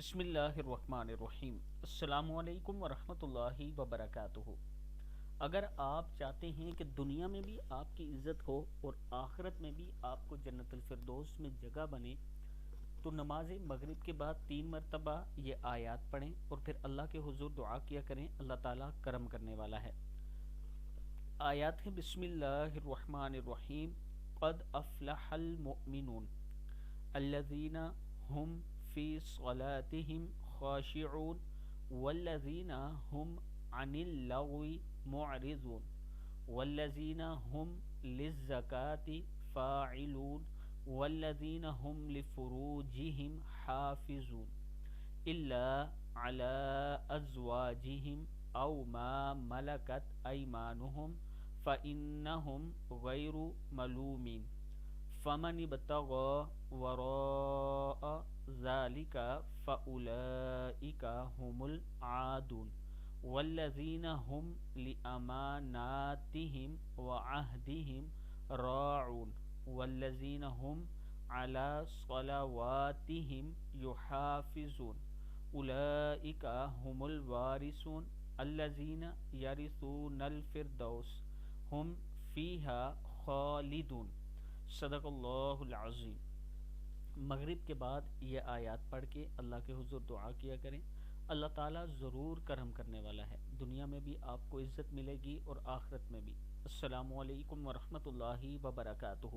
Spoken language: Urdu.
بسم اللہ الرحمن الرحیم۔ السلام علیکم ورحمۃ اللہ وبرکاتہ۔ اگر آپ چاہتے ہیں کہ دنیا میں بھی آپ کی عزت ہو اور آخرت میں بھی آپ کو جنت الفردوس میں جگہ بنے تو نماز مغرب کے بعد 3 مرتبہ یہ آیات پڑھیں اور پھر اللہ کے حضور دعا کیا کریں، اللہ تعالیٰ کرم کرنے والا ہے۔ آیات ہیں بسم اللہ الرحمن الرحیم۔ قد افلح المؤمنون الذین هم فی صلاتهم خاشعون والذین هم عن اللغو معرضون والذین هم للزکاة فاعلون والذین هم لفروجهم حافظون الا على ازواجهم او ما ملکت ایمانهم فإنهم غیر ملومین فمن ابتغى وراء ذلك فأولئك هم العادون والذين هم لأماناتهم وعهدهم راعون والذين هم على صلواتهم يحافظون أولئك هم الوارثون الذين يرثون الفردوس هم فيها خالدون۔ صدق اللہ العظیم۔ مغرب کے بعد یہ آیات پڑھ کے اللہ کے حضور دعا کیا کریں، اللہ تعالیٰ ضرور کرم کرنے والا ہے، دنیا میں بھی آپ کو عزت ملے گی اور آخرت میں بھی۔ السلام علیکم ورحمۃ اللہ وبرکاتہ۔